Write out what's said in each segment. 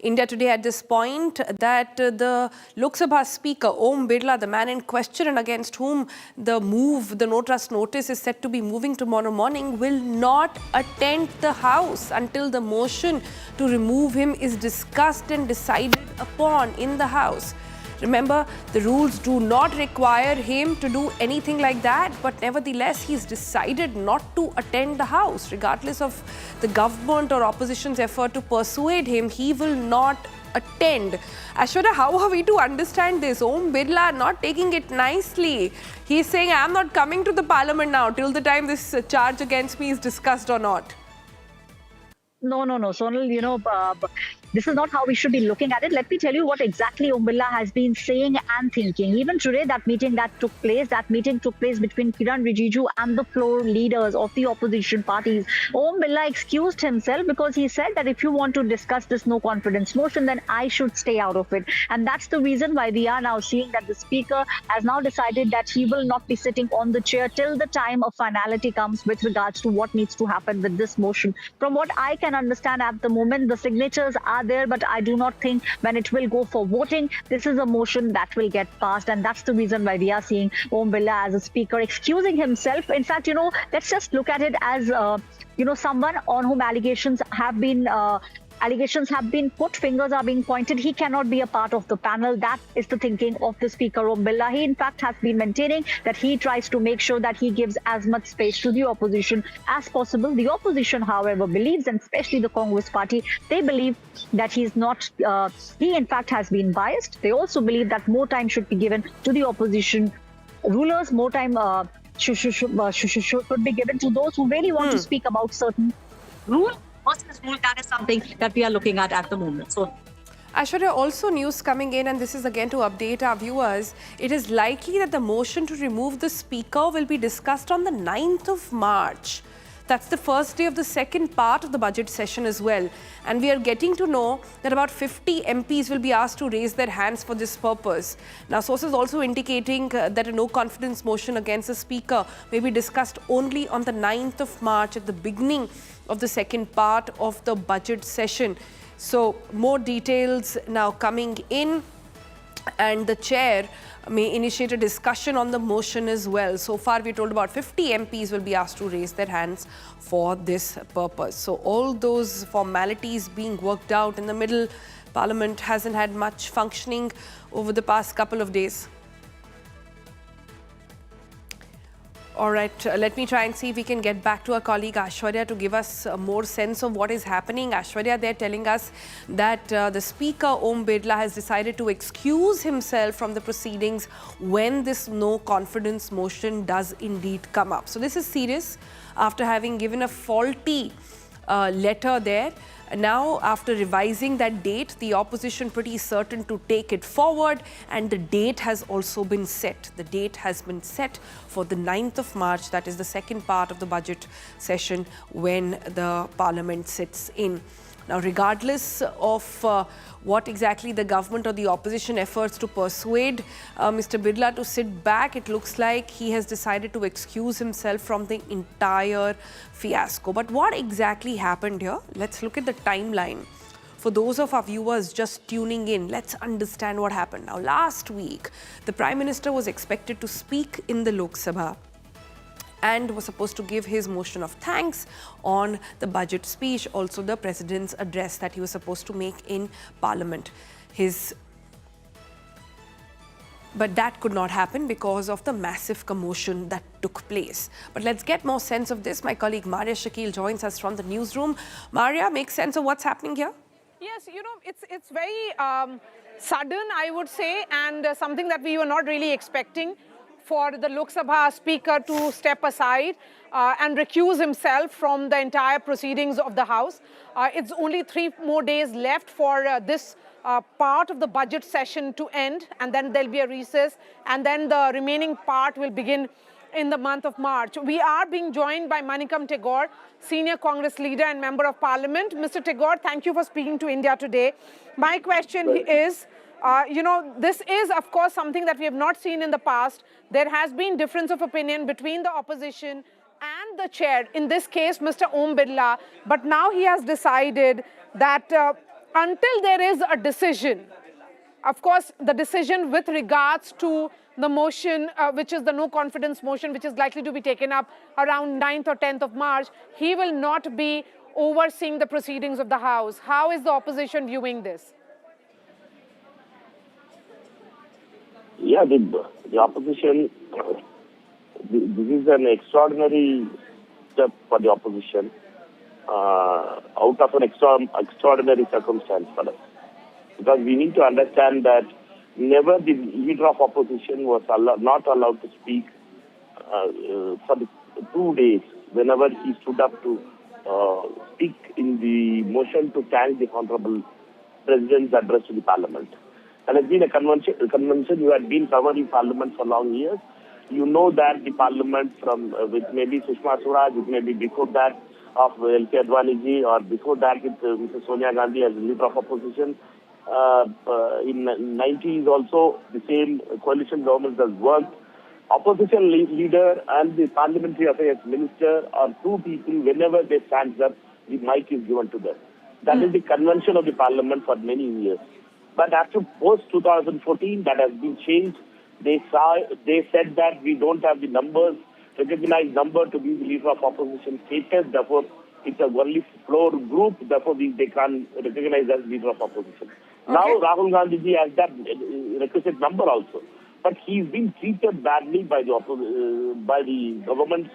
India Today at this point that the Lok Sabha Speaker, Om Birla, the man in question and against whom the no trust notice is set to be moving tomorrow morning, will not attend the House until the motion to remove him is discussed and decided upon in the House. Remember, the rules do not require him to do anything like that, but nevertheless, he's decided not to attend the House. Regardless of the government or opposition's effort to persuade him, he will not attend. Ashwarya, how are we to understand this? Om Birla not taking it nicely. He's saying, I'm not coming to the parliament now till the time this charge against me is discussed or not. No, Sonal, this is not how we should be looking at it. Let me tell you what exactly Om Birla has been saying and thinking. Even today, that meeting took place between Kiran Rijiju and the floor leaders of the opposition parties. Om Birla excused himself because he said that if you want to discuss this no confidence motion, then I should stay out of it. And that's the reason why we are now seeing that the speaker has now decided that he will not be sitting on the chair till the time of finality comes with regards to what needs to happen with this motion. From what I can understand at the moment, the signatures are there, but I do not think when it will go for voting, this is a motion that will get passed, and that's the reason why we are seeing Om Birla as a speaker excusing himself. In fact, let's just look at it as someone on whom allegations have been put, fingers are being pointed. He cannot be a part of the panel. That is the thinking of the speaker, Om Birla. He, in fact, has been maintaining that he tries to make sure that he gives as much space to the opposition as possible. The opposition, however, believes, and especially the Congress party, they believe that he in fact has been biased. They also believe that more time should be given to the opposition rulers, more time should be given to those who really want to speak about certain rules. That is something that we are looking at the moment. So, Ashwarya, also news coming in, and this is again to update our viewers. It is likely that the motion to remove the speaker will be discussed on the 9th of March. That's the first day of the second part of the budget session as well. And we are getting to know that about 50 MPs will be asked to raise their hands for this purpose. Now, sources also indicating that a no-confidence motion against the speaker may be discussed only on the 9th of March at the beginning of the second part of the budget session. So, more details now coming in, and the chair may initiate a discussion on the motion as well. So far, we're told about 50 MPs will be asked to raise their hands for this purpose. So all those formalities being worked out in the middle. Parliament hasn't had much functioning over the past couple of days. All right, let me try and see if we can get back to our colleague Ashwarya to give us more sense of what is happening. Ashwarya, they're telling us that the Speaker, Om Birla, has decided to excuse himself from the proceedings when this no confidence motion does indeed come up. So this is serious after having given a faulty letter there. Now, after revising that date, the opposition pretty certain to take it forward, and the date has also been set. The date has been set for the 9th of March. That is the second part of the budget session when the parliament sits in. Now, regardless of what exactly the government or the opposition efforts to persuade Mr. Birla to sit back, it looks like he has decided to excuse himself from the entire fiasco. But what exactly happened here? Let's look at the timeline. For those of our viewers just tuning in, let's understand what happened. Now, last week, the Prime Minister was expected to speak in the Lok Sabha and was supposed to give his motion of thanks on the budget speech, also the President's address that he was supposed to make in Parliament. But that could not happen because of the massive commotion that took place. But let's get more sense of this. My colleague Maria Shakil joins us from the newsroom. Maria, make sense of what's happening here? Yes, it's very sudden, I would say, and something that we were not really expecting, for the Lok Sabha Speaker to step aside and recuse himself from the entire proceedings of the House. It's only 3 more days left for this part of the budget session to end, and then there'll be a recess, and then the remaining part will begin in the month of March. We are being joined by Manikam Tagore, Senior Congress Leader and Member of Parliament. Mr. Tagore, thank you for speaking to India Today. My question is, this is, of course, something that we have not seen in the past. There has been difference of opinion between the opposition and the chair, in this case, Mr. Om Birla. But now he has decided that until there is a decision, of course, the decision with regards to the motion, which is the no confidence motion, which is likely to be taken up around 9th or 10th of March, he will not be overseeing the proceedings of the House. How is the opposition viewing this? Yeah, the opposition, this is an extraordinary step for the opposition out of an extraordinary circumstance for us. Because we need to understand that never the leader of opposition was not allowed to speak for the 2 days whenever he stood up to speak in the motion to thank the Honorable President's address to the Parliament. And it's been a convention. You had been covering Parliament for long years. You know that the Parliament from with maybe Sushma Swaraj, it may be before that of L.K. Advaniji, or before that with Mrs. Sonia Gandhi as leader of opposition. In 90s also, the same coalition government has worked. Opposition leader and the parliamentary affairs minister are two people, whenever they stand up, the mic is given to them. That is the convention of the parliament for many years. But after post-2014, that has been changed. They said that we don't have the numbers, recognized number to be the leader of opposition status. Therefore, it's a only floor group. Therefore, they can't recognize as leader of opposition. Okay. Now, Rahul Gandhi has that requisite number also. But he's been treated badly by the government.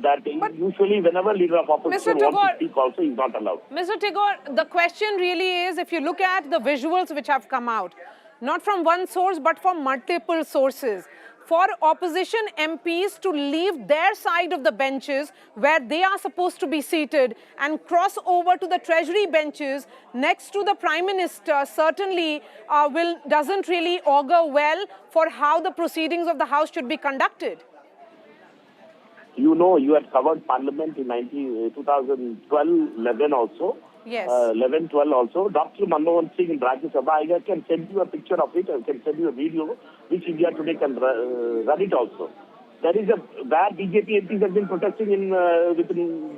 That usually whenever leader of opposition wants to speak also, he's not allowed. Mr. Tagore, the question really is, if you look at the visuals which have come out, not from one source but from multiple sources, for opposition MPs to leave their side of the benches where they are supposed to be seated and cross over to the Treasury benches next to the Prime Minister certainly doesn't really augur well for how the proceedings of the House should be conducted. You know, you had covered Parliament in 2012-11 also. Yes. 11-12 also. Dr. Manmohan Singh in Rajya Sabha, I can send you a picture of it. I can send you a video which India Today can run it also. There is where BJP MPs have been protesting with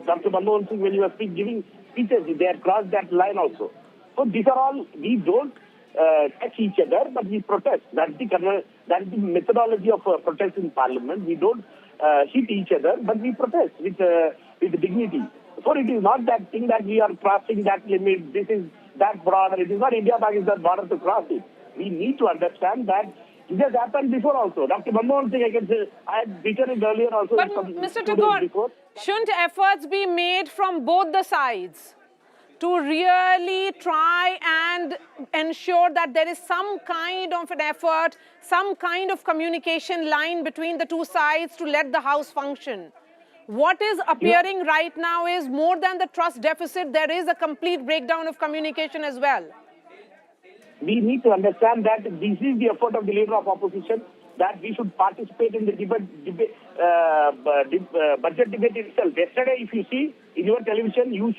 Dr. Manmohan Singh when you are giving speeches. They have crossed that line also. So these are all, we don't touch each other, but we protest. That's the methodology of protest in Parliament. We don't hit each other, but we protest with dignity. So it is not that thing that we are crossing that limit. This is that border. It is not India-Pakistan border to cross it. We need to understand that it has happened before also. Dr. Manmohan Singh, I can say, I had beaten it earlier also. But Mr. Tagore, shouldn't efforts be made from both the sides to really try and ensure that there is some kind of an effort, some kind of communication line between the two sides to let the House function? What is appearing right now is more than the trust deficit, there is a complete breakdown of communication as well. We need to understand that this is the effort of the leader of opposition, that we should participate in the budget debate itself. Yesterday, if you see in your television, you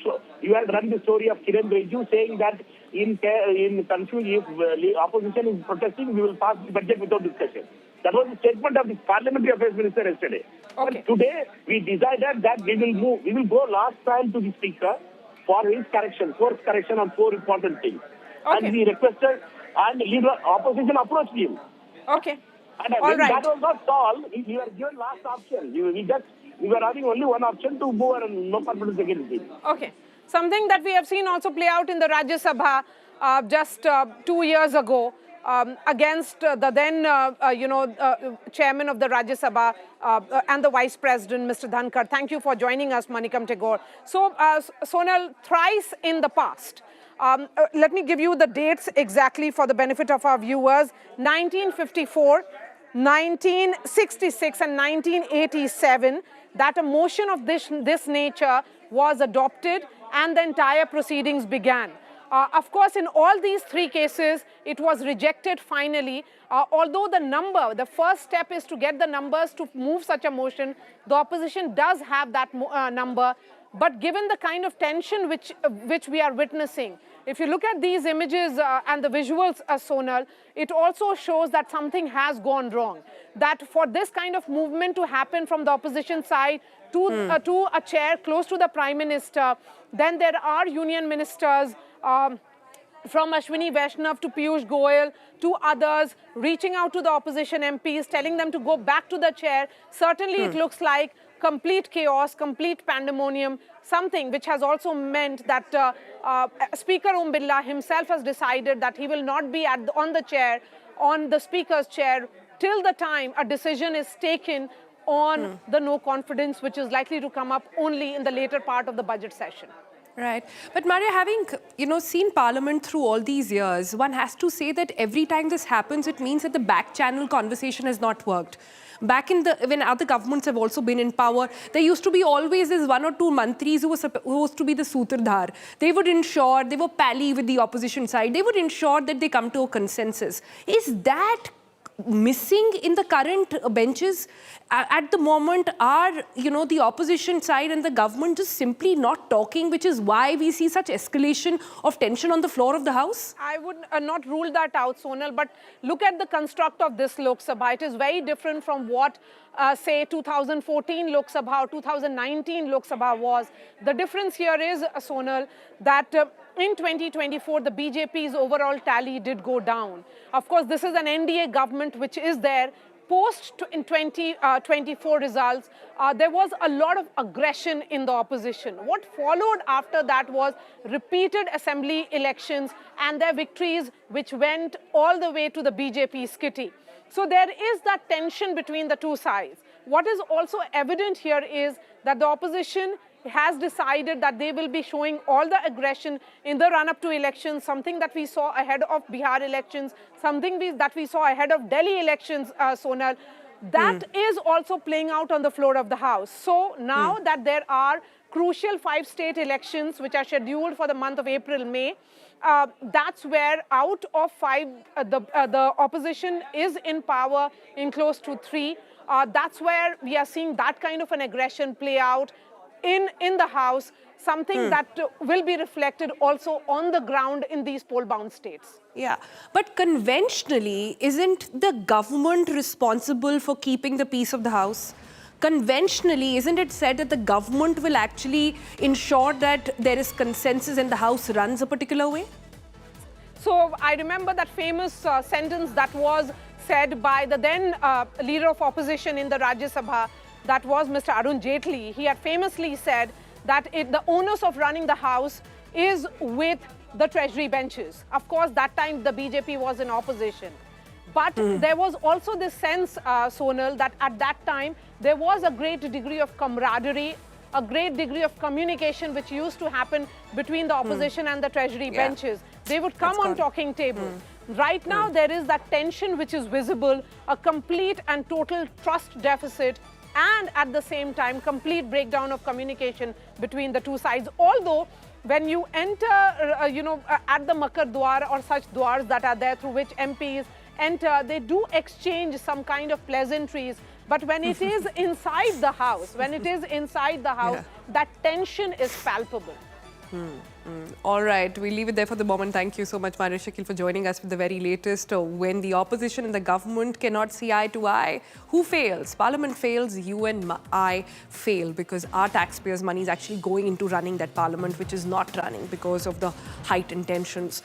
had run the story of Kiran Reju saying that in confusion, if opposition is protesting, we will pass the budget without discussion. That was the statement of the Parliamentary Affairs Minister yesterday. Okay. But today, we decided that we will move. We will go last time to the Speaker for his correction, course correction on 4 important things. Okay. And we requested, and leader opposition approached him. Okay. And all right. That was not solved. We were given last option. We were having only one option to move and no confidence against him. Okay. Something that we have seen also play out in the Rajya Sabha just 2 years ago against the then, chairman of the Rajya Sabha and the vice president, Mr. Dhankar. Thank you for joining us, Manikam Tagore. So, Sonal, thrice in the past, let me give you the dates exactly for the benefit of our viewers. 1954, 1966 and 1987, that a motion of this nature was adopted and the entire proceedings began. Of course, in all these 3 cases, it was rejected finally. Although the first step is to get the numbers to move such a motion, the opposition does have that number. But given the kind of tension which we are witnessing, if you look at these images and the visuals, Sonal, it also shows that something has gone wrong. That for this kind of movement to happen from the opposition side to a chair close to the Prime Minister, then there are union ministers from Ashwini Vaishnav to Piyush Goyal to others, reaching out to the opposition MPs, telling them to go back to the chair. Certainly it looks like complete chaos, complete pandemonium, something which has also meant that Speaker Om Birla himself has decided that he will not be on the chair, on the Speaker's chair, till the time a decision is taken on the no confidence, which is likely to come up only in the later part of the budget session. Right. But Maria, having, seen Parliament through all these years, one has to say that every time this happens, it means that the back channel conversation has not worked. Back when other governments have also been in power, there used to be always this one or two mantris who were supposed to be the sutradhar. They would ensure, they were pally with the opposition side. They would ensure that they come to a consensus. Is that missing in the current benches? At the moment, are the opposition side and the government just simply not talking, which is why we see such escalation of tension on the floor of the House? I would not rule that out, Sonal, but look at the construct of this Lok Sabha. It is very different from what, say, 2014 Lok Sabha or 2019 Lok Sabha was. The difference here is, Sonal, that in 2024, the BJP's overall tally did go down. Of course, this is an NDA government which is there. Post in 2024 results, there was a lot of aggression in the opposition. What followed after that was repeated assembly elections and their victories, which went all the way to the BJP's kitty. So there is that tension between the two sides. What is also evident here is that the opposition has decided that they will be showing all the aggression in the run-up to elections, something that we saw ahead of Bihar elections, something that we saw ahead of Delhi elections, Sonal. That is also playing out on the floor of the House. So now that there are crucial 5 state elections which are scheduled for the month of April, May, that's where out of 5, the opposition is in power in close to 3. That's where we are seeing that kind of an aggression play out in the House, something that will be reflected also on the ground in these poll-bound states. Yeah, but conventionally, isn't the government responsible for keeping the peace of the House? Conventionally, isn't it said that the government will actually ensure that there is consensus and the House runs a particular way? So I remember that famous sentence that was said by the then leader of opposition in the Rajya Sabha, that was Mr. Arun Jaitley. He had famously said that the onus of running the House is with the Treasury benches. Of course, that time the BJP was in opposition. But there was also this sense, Sonal, that at that time there was a great degree of camaraderie, a great degree of communication which used to happen between the opposition and the Treasury benches. They would come on talking table. Right now there is that tension which is visible, a complete and total trust deficit, and at the same time, complete breakdown of communication between the two sides. Although, when you enter, at the Makar Dwar or such dwars that are there through which MPs enter, they do exchange some kind of pleasantries. But when it is inside the House, that tension is palpable. All right, we'll leave it there for the moment. Thank you so much, Maria Shakil, for joining us with the very latest. When the opposition and the government cannot see eye to eye, who fails? Parliament fails, you and I fail, because our taxpayers' money is actually going into running that parliament, which is not running because of the heightened tensions.